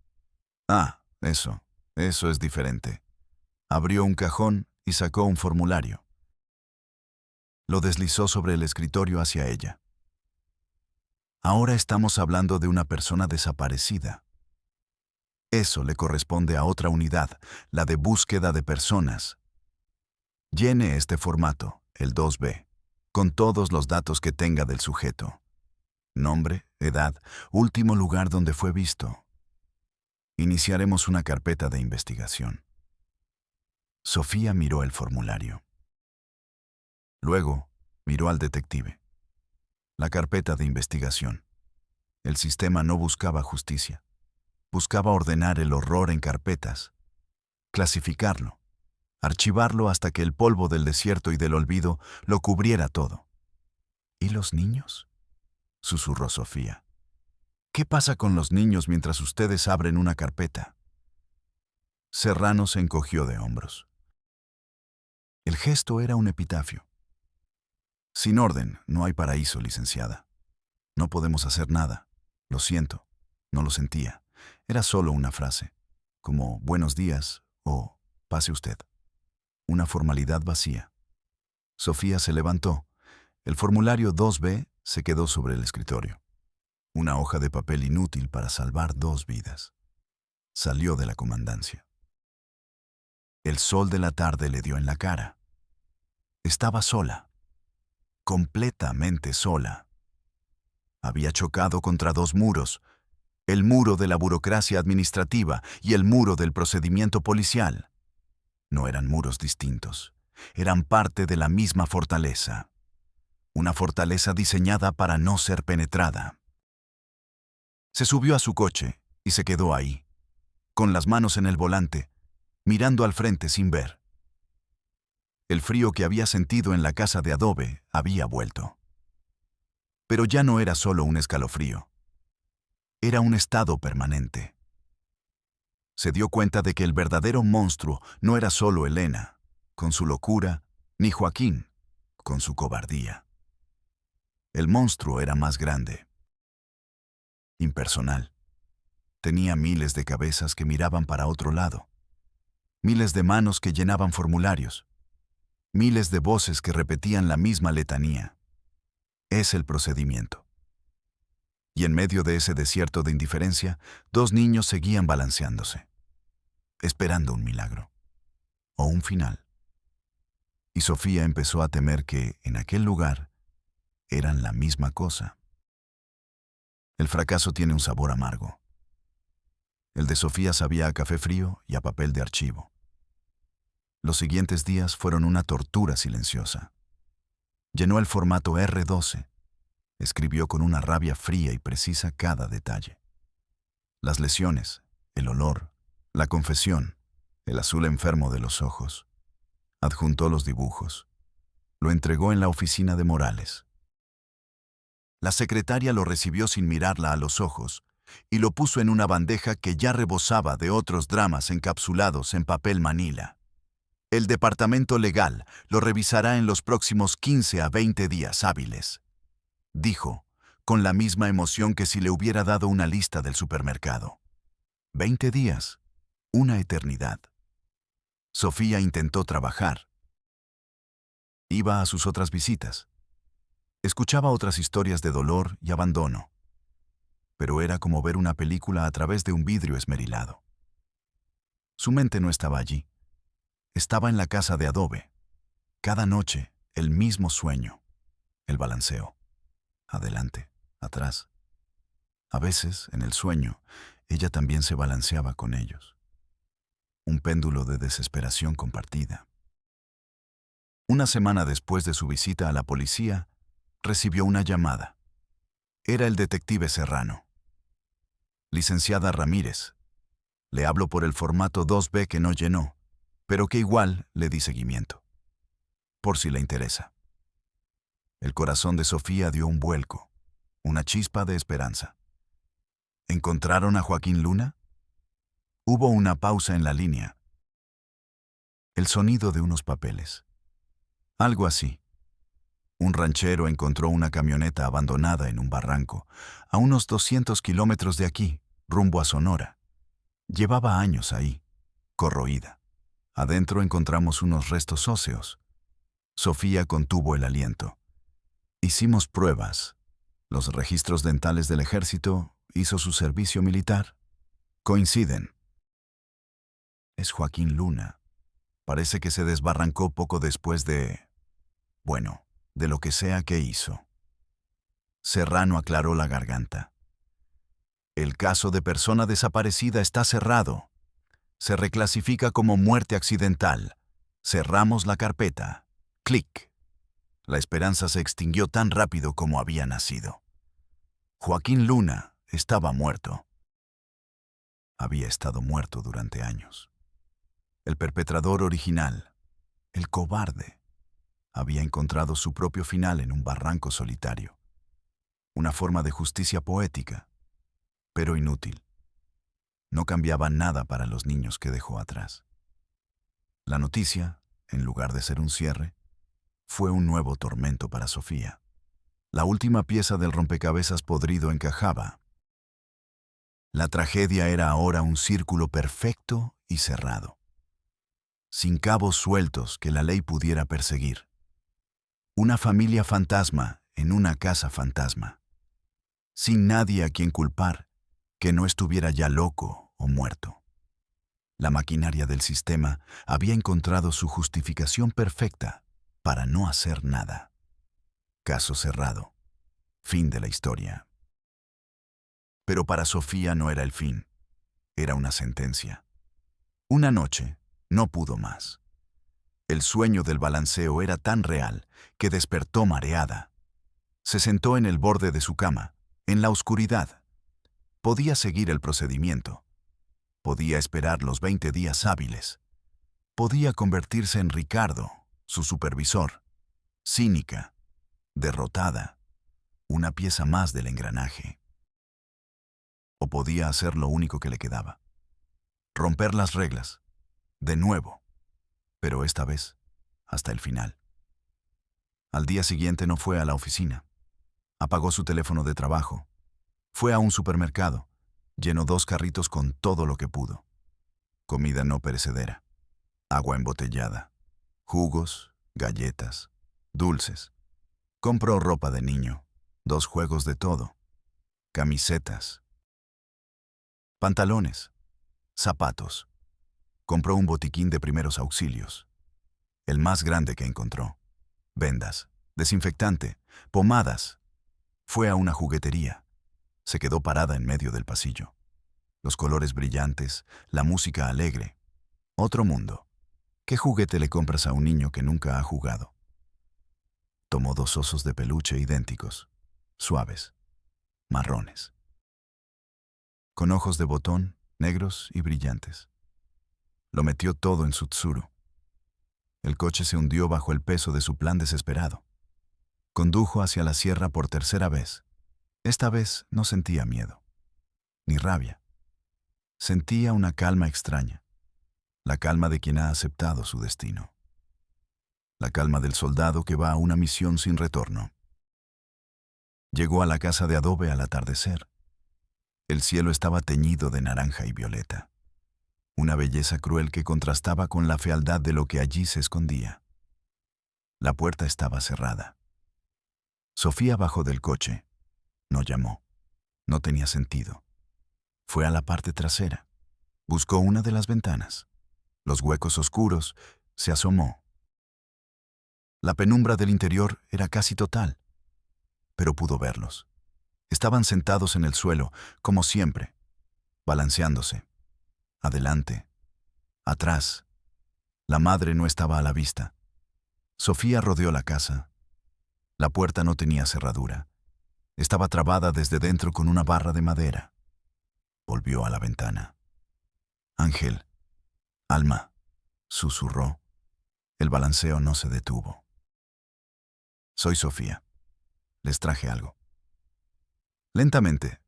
S1: Ah, eso. Eso es diferente. Abrió un cajón y sacó un formulario. Lo deslizó sobre el escritorio hacia ella. Ahora estamos hablando de una persona desaparecida. Eso le corresponde a otra unidad, la de búsqueda de personas. Llene este formato, el 2B, con todos los datos que tenga del sujeto. Nombre, edad, último lugar donde fue visto. Iniciaremos una carpeta de investigación. Sofía miró el formulario. Luego, miró al detective. La carpeta de investigación. El sistema no buscaba justicia. Buscaba ordenar el horror en carpetas, clasificarlo, archivarlo hasta que el polvo del desierto y del olvido lo cubriera todo. ¿Y los niños?, susurró Sofía. ¿Qué pasa con los niños mientras ustedes abren una carpeta? Serrano se encogió de hombros. El gesto era un epitafio. Sin orden no hay paraíso, licenciada. No podemos hacer nada. Lo siento. No lo sentía. Era solo una frase, como buenos días o pase usted. Una formalidad vacía. Sofía se levantó. El formulario 2B se quedó sobre el escritorio. Una hoja de papel inútil para salvar 2 vidas. Salió de la comandancia. El sol de la tarde le dio en la cara. Estaba sola. Completamente sola. Había chocado contra 2 muros, el muro de la burocracia administrativa y el muro del procedimiento policial. No eran muros distintos, eran parte de la misma fortaleza. Una fortaleza diseñada para no ser penetrada. Se subió a su coche y se quedó ahí, con las manos en el volante, mirando al frente sin ver. El frío que había sentido en la casa de adobe había vuelto. Pero ya no era solo un escalofrío. Era un estado permanente. Se dio cuenta de que el verdadero monstruo no era solo Elena, con su locura, ni Joaquín, con su cobardía. El monstruo era más grande. Impersonal. Tenía miles de cabezas que miraban para otro lado. Miles de manos que llenaban formularios. Miles de voces que repetían la misma letanía. Es el procedimiento. Y en medio de ese desierto de indiferencia, 2 niños seguían balanceándose, esperando un milagro, o un final. Y Sofía empezó a temer que, en aquel lugar, eran la misma cosa. El fracaso tiene un sabor amargo. El de Sofía sabía a café frío y a papel de archivo. Los siguientes días fueron una tortura silenciosa. Llenó el formato R12. Escribió con una rabia fría y precisa cada detalle. Las lesiones, el olor, la confesión, el azul enfermo de los ojos. Adjuntó los dibujos. Lo entregó en la oficina de Morales. La secretaria lo recibió sin mirarla a los ojos y lo puso en una bandeja que ya rebosaba de otros dramas encapsulados en papel manila. El departamento legal lo revisará en los próximos 15 a 20 días hábiles, dijo, con la misma emoción que si le hubiera dado una lista del supermercado. 20 días, una eternidad. Sofía intentó trabajar. Iba a sus otras visitas. Escuchaba otras historias de dolor y abandono. Pero era como ver una película a través de un vidrio esmerilado. Su mente no estaba allí. Estaba en la casa de adobe. Cada noche, el mismo sueño. El balanceo. Adelante, atrás. A veces, en el sueño, ella también se balanceaba con ellos. Un péndulo de desesperación compartida. Una semana después de su visita a la policía, recibió una llamada. Era el detective Serrano. Licenciada Ramírez, le hablo por el formato 2B que no llenó, pero que igual le di seguimiento. Por si le interesa. El corazón de Sofía dio un vuelco, una chispa de esperanza. ¿Encontraron a Joaquín Luna? Hubo una pausa en la línea. El sonido de unos papeles. Algo así. Un ranchero encontró una camioneta abandonada en un barranco, a unos 200 kilómetros de aquí, rumbo a Sonora. Llevaba años ahí, corroída. Adentro encontramos unos restos óseos. Sofía contuvo el aliento. Hicimos pruebas. Los registros dentales del ejército, hizo su servicio militar. Coinciden. Es Joaquín Luna. Parece que se desbarrancó poco después de lo que sea que hizo. Serrano aclaró la garganta. El caso de persona desaparecida está cerrado. Se reclasifica como muerte accidental. Cerramos la carpeta. Clic. La esperanza se extinguió tan rápido como había nacido. Joaquín Luna estaba muerto. Había estado muerto durante años. El perpetrador original, el cobarde, había encontrado su propio final en un barranco solitario. Una forma de justicia poética, pero inútil. No cambiaba nada para los niños que dejó atrás. La noticia, en lugar de ser un cierre, fue un nuevo tormento para Sofía. La última pieza del rompecabezas podrido encajaba. La tragedia era ahora un círculo perfecto y cerrado, sin cabos sueltos que la ley pudiera perseguir. Una familia fantasma en una casa fantasma, sin nadie a quien culpar que no estuviera ya loco o muerto. La maquinaria del sistema había encontrado su justificación perfecta para no hacer nada. Caso cerrado. Fin de la historia. Pero para Sofía no era el fin, era una sentencia. Una noche no pudo más. El sueño del balanceo era tan real que despertó mareada. Se sentó en el borde de su cama, en la oscuridad. Podía seguir el procedimiento. Podía esperar los 20 días hábiles. Podía convertirse en Ricardo, su supervisor. Cínica, derrotada, una pieza más del engranaje. O podía hacer lo único que le quedaba. Romper las reglas, de nuevo, pero esta vez hasta el final. Al día siguiente no fue a la oficina. Apagó su teléfono de trabajo. Fue a un supermercado. Llenó 2 carritos con todo lo que pudo. Comida no perecedera, agua embotellada, jugos, galletas, dulces. Compró ropa de niño, 2 juegos de todo, camisetas, pantalones, zapatos. Compró un botiquín de primeros auxilios, el más grande que encontró. Vendas, desinfectante, pomadas. Fue a una juguetería. Se quedó parada en medio del pasillo. Los colores brillantes, la música alegre. Otro mundo. ¿Qué juguete le compras a un niño que nunca ha jugado? Tomó 2 osos de peluche idénticos, suaves, marrones, con ojos de botón, negros y brillantes. Lo metió todo en su tsuru. El coche se hundió bajo el peso de su plan desesperado. Condujo hacia la sierra por tercera vez. Esta vez no sentía miedo, ni rabia. Sentía una calma extraña, la calma de quien ha aceptado su destino. La calma del soldado que va a una misión sin retorno. Llegó a la casa de adobe al atardecer. El cielo estaba teñido de naranja y violeta. Una belleza cruel que contrastaba con la fealdad de lo que allí se escondía. La puerta estaba cerrada. Sofía bajó del coche. No llamó. No tenía sentido. Fue a la parte trasera. Buscó una de las ventanas. Los huecos oscuros. Se asomó. La penumbra del interior era casi total, pero pudo verlos. Estaban sentados en el suelo, como siempre, balanceándose. Adelante, atrás. La madre no estaba a la vista. Sofía rodeó la casa. La puerta no tenía cerradura. Estaba trabada desde dentro con una barra de madera. Volvió a la ventana. Ángel, Alma, susurró. El balanceo no se detuvo. Soy Sofía. Les traje algo. Lentamente,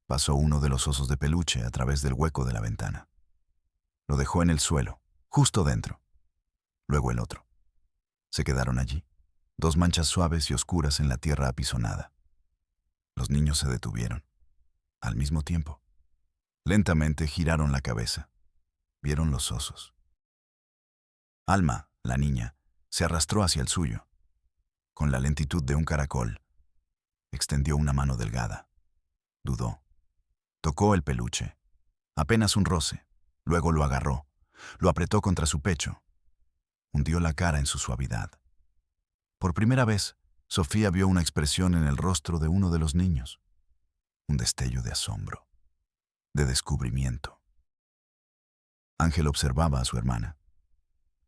S1: pasó uno de los osos de peluche a través del hueco de la ventana. Lo dejó en el suelo, justo dentro. Luego el otro. Se quedaron allí, 2 manchas suaves y oscuras en la tierra apisonada. Los niños se detuvieron, al mismo tiempo. Lentamente giraron la cabeza. Vieron los osos. Alma, la niña, se arrastró hacia el suyo. Con la lentitud de un caracol, extendió una mano delgada. Dudó. Tocó el peluche. Apenas un roce. Luego lo agarró. Lo apretó contra su pecho. Hundió la cara en su suavidad. Por primera vez, Sofía vio una expresión en el rostro de uno de los niños. Un destello de asombro, de descubrimiento. Ángel observaba a su hermana.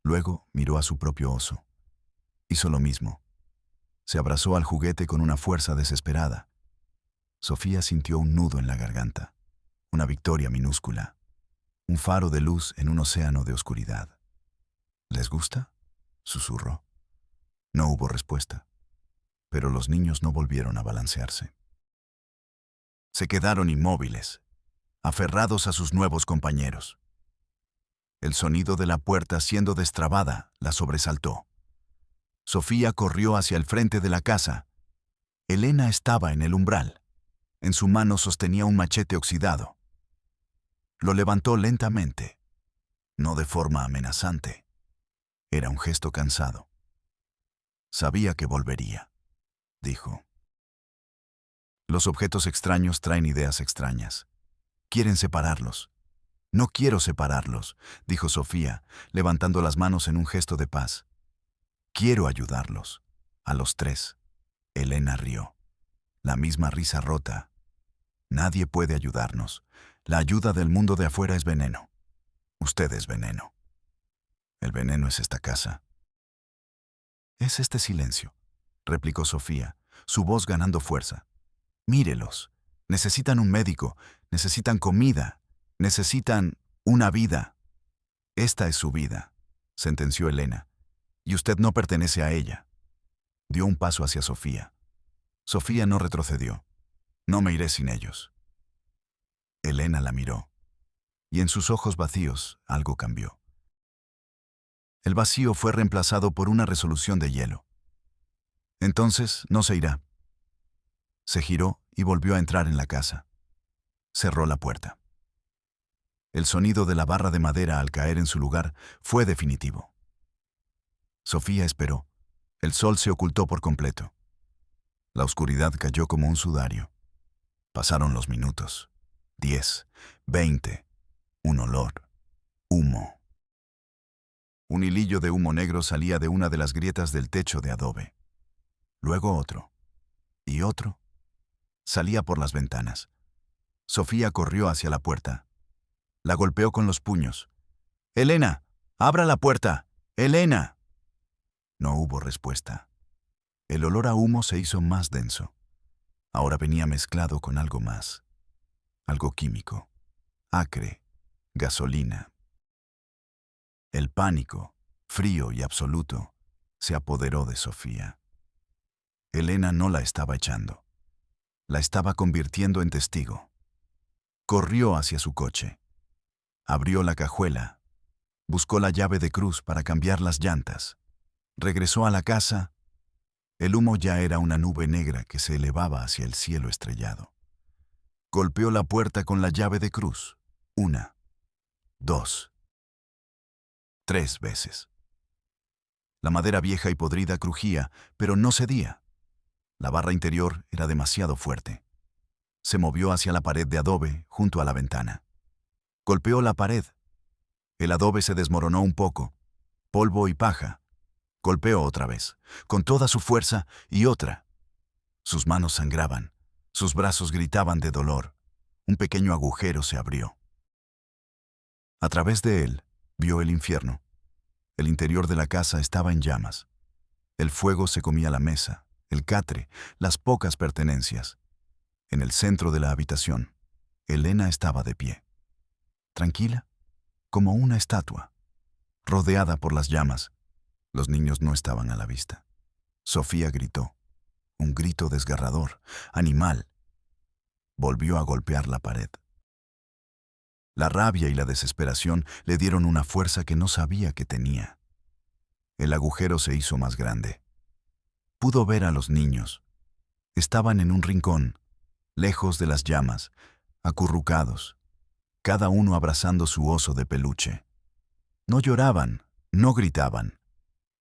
S1: Luego miró a su propio oso. Hizo lo mismo. Se abrazó al juguete con una fuerza desesperada. Sofía sintió un nudo en la garganta, una victoria minúscula, un faro de luz en un océano de oscuridad. ¿Les gusta?, susurró. No hubo respuesta, pero los niños no volvieron a balancearse. Se quedaron inmóviles, aferrados a sus nuevos compañeros. El sonido de la puerta siendo destrabada la sobresaltó. Sofía corrió hacia el frente de la casa. Elena estaba en el umbral. En su mano sostenía un machete oxidado. Lo levantó lentamente, no de forma amenazante. Era un gesto cansado. Sabía que volvería, dijo. Los objetos extraños traen ideas extrañas. Quieren separarlos. No quiero separarlos, dijo Sofía, levantando las manos en un gesto de paz. Quiero ayudarlos. A los tres. Elena rió. La misma risa rota. Nadie puede ayudarnos. La ayuda del mundo de afuera es veneno. Usted es veneno. El veneno es esta casa. Es este silencio, replicó Sofía, su voz ganando fuerza. Mírelos. Necesitan un médico, necesitan comida, necesitan una vida. Esta es su vida, sentenció Elena, y usted no pertenece a ella. Dio un paso hacia Sofía. Sofía no retrocedió. No me iré sin ellos. Elena la miró, y en sus ojos vacíos algo cambió. El vacío fue reemplazado por una resolución de hielo. Entonces no se irá. Se giró y volvió a entrar en la casa. Cerró la puerta. El sonido de la barra de madera al caer en su lugar fue definitivo. Sofía esperó. El sol se ocultó por completo. La oscuridad cayó como un sudario. Pasaron los minutos. 10, 20. Un olor. Humo. Un hilillo de humo negro salía de una de las grietas del techo de adobe. Luego otro. Y otro. Salía por las ventanas. Sofía corrió hacia la puerta. La golpeó con los puños. «¡Elena! ¡Abra la puerta! ¡Elena!». No hubo respuesta. El olor a humo se hizo más denso. Ahora venía mezclado con algo más. Algo químico. Acre. Gasolina. El pánico, frío y absoluto, se apoderó de Sofía. Elena no la estaba echando. La estaba convirtiendo en testigo. Corrió hacia su coche. Abrió la cajuela. Buscó la llave de cruz para cambiar las llantas. Regresó a la casa. El humo ya era una nube negra que se elevaba hacia el cielo estrellado. Golpeó la puerta con la llave de cruz. 1, 2, 3 veces. La madera vieja y podrida crujía, pero no cedía. La barra interior era demasiado fuerte. Se movió hacia la pared de adobe junto a la ventana. Golpeó la pared. El adobe se desmoronó un poco. Polvo y paja. Golpeó otra vez, con toda su fuerza, y otra. Sus manos sangraban. Sus brazos gritaban de dolor. Un pequeño agujero se abrió. A través de él, vio el infierno. El interior de la casa estaba en llamas. El fuego se comía la mesa, el catre, las pocas pertenencias. En el centro de la habitación, Elena estaba de pie. Tranquila, como una estatua. Rodeada por las llamas, los niños no estaban a la vista. Sofía gritó. Un grito desgarrador, animal. Volvió a golpear la pared. La rabia y la desesperación le dieron una fuerza que no sabía que tenía. El agujero se hizo más grande. Pudo ver a los niños. Estaban en un rincón, lejos de las llamas, acurrucados. cada uno abrazando su oso de peluche. No lloraban, no gritaban,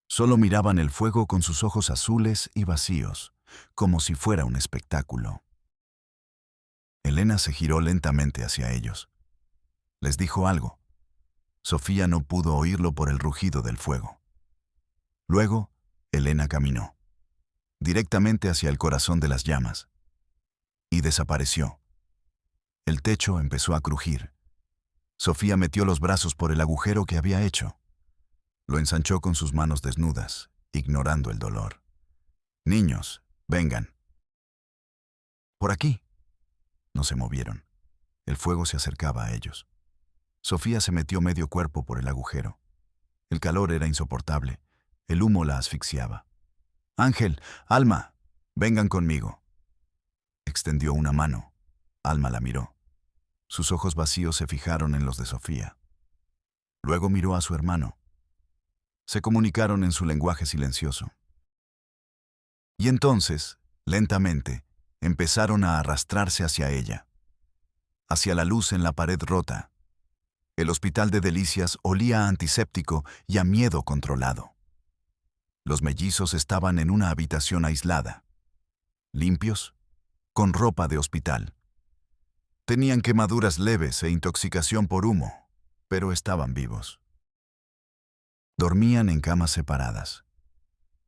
S1: solo miraban el fuego con sus ojos azules y vacíos, como si fuera un espectáculo. Elena se giró lentamente hacia ellos. Les dijo algo. Sofía no pudo oírlo por el rugido del fuego. Luego, Elena caminó directamente hacia el corazón de las llamas y desapareció. El techo empezó a crujir. Sofía metió los brazos por el agujero que había hecho. Lo ensanchó con sus manos desnudas, ignorando el dolor. «Niños, vengan». «Por aquí». No se movieron. El fuego se acercaba a ellos. Sofía se metió medio cuerpo por el agujero. El calor era insoportable. El humo la asfixiaba. «Ángel, Alma, vengan conmigo». Extendió una mano. Alma la miró. Sus ojos vacíos se fijaron en los de Sofía. Luego miró a su hermano. Se comunicaron en su lenguaje silencioso. Y entonces, lentamente, empezaron a arrastrarse hacia ella, hacia la luz en la pared rota. El hospital de Delicias olía a antiséptico y a miedo controlado. Los mellizos estaban en una habitación aislada, limpios, con ropa de hospital. Tenían quemaduras leves e intoxicación por humo, pero estaban vivos. Dormían en camas separadas,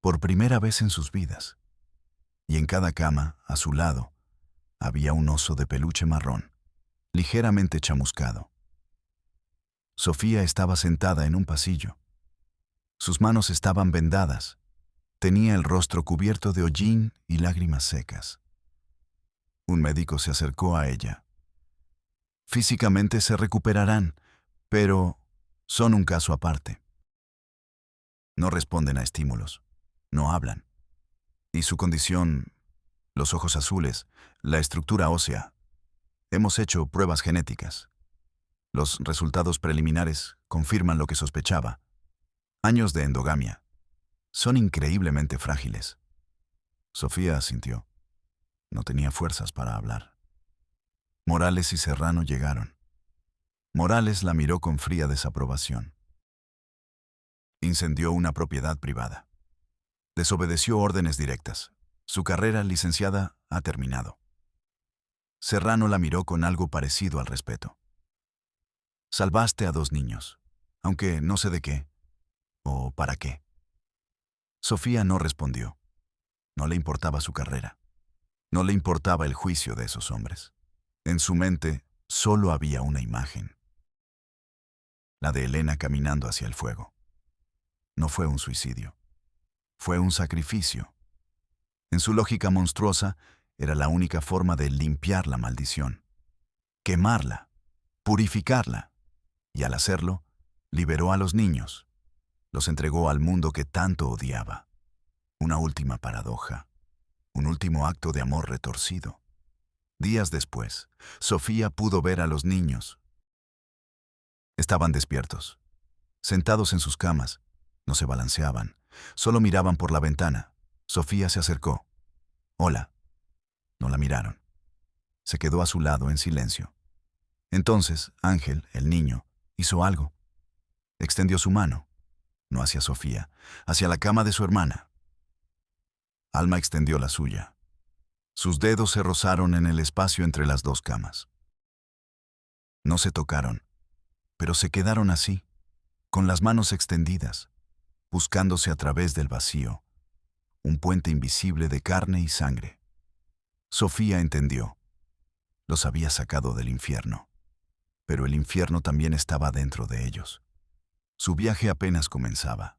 S1: por primera vez en sus vidas. Y en cada cama, a su lado, había un oso de peluche marrón, ligeramente chamuscado. Sofía estaba sentada en un pasillo. Sus manos estaban vendadas. Tenía el rostro cubierto de hollín y lágrimas secas. Un médico se acercó a ella. «Físicamente se recuperarán, pero son un caso aparte. No responden a estímulos, no hablan. Y su condición, los ojos azules, la estructura ósea. Hemos hecho pruebas genéticas. Los resultados preliminares confirman lo que sospechaba. Años de endogamia. Son increíblemente frágiles». Sofía asintió. No tenía fuerzas para hablar. Morales y Serrano llegaron. Morales la miró con fría desaprobación. Incendió una propiedad privada. Desobedeció órdenes directas. Su carrera licenciada ha terminado. Serrano la miró con algo parecido al respeto. «Salvaste a 2 niños, aunque no sé de qué o para qué». Sofía no respondió. No le importaba su carrera. No le importaba el juicio de esos hombres. En su mente solo había una imagen. La de Elena caminando hacia el fuego. No fue un suicidio. Fue un sacrificio. En su lógica monstruosa, era la única forma de limpiar la maldición. Quemarla, purificarla. Y al hacerlo, liberó a los niños. Los entregó al mundo que tanto odiaba. Una última paradoja. Un último acto de amor retorcido. Días después, Sofía pudo ver a los niños. Estaban despiertos, sentados en sus camas. No se balanceaban, solo miraban por la ventana. Sofía se acercó. «Hola». No la miraron. Se quedó a su lado en silencio. Entonces, Ángel, el niño, hizo algo. Extendió su mano, no hacia Sofía, hacia la cama de su hermana. Alma extendió la suya. Sus dedos se rozaron en el espacio entre las 2 camas. No se tocaron, pero se quedaron así, con las manos extendidas, buscándose a través del vacío, un puente invisible de carne y sangre. Sofía entendió. Los había sacado del infierno, pero el infierno también estaba dentro de ellos. Su viaje apenas comenzaba.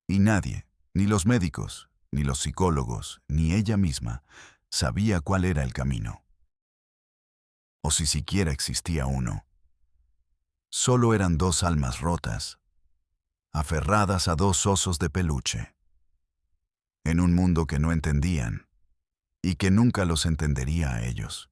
S1: Y nadie, ni los médicos, ni los psicólogos, ni ella misma, sabía cuál era el camino. O si siquiera existía uno. Solo eran 2 almas rotas, aferradas a 2 osos de peluche. En un mundo que no entendían, y que nunca los entendería a ellos.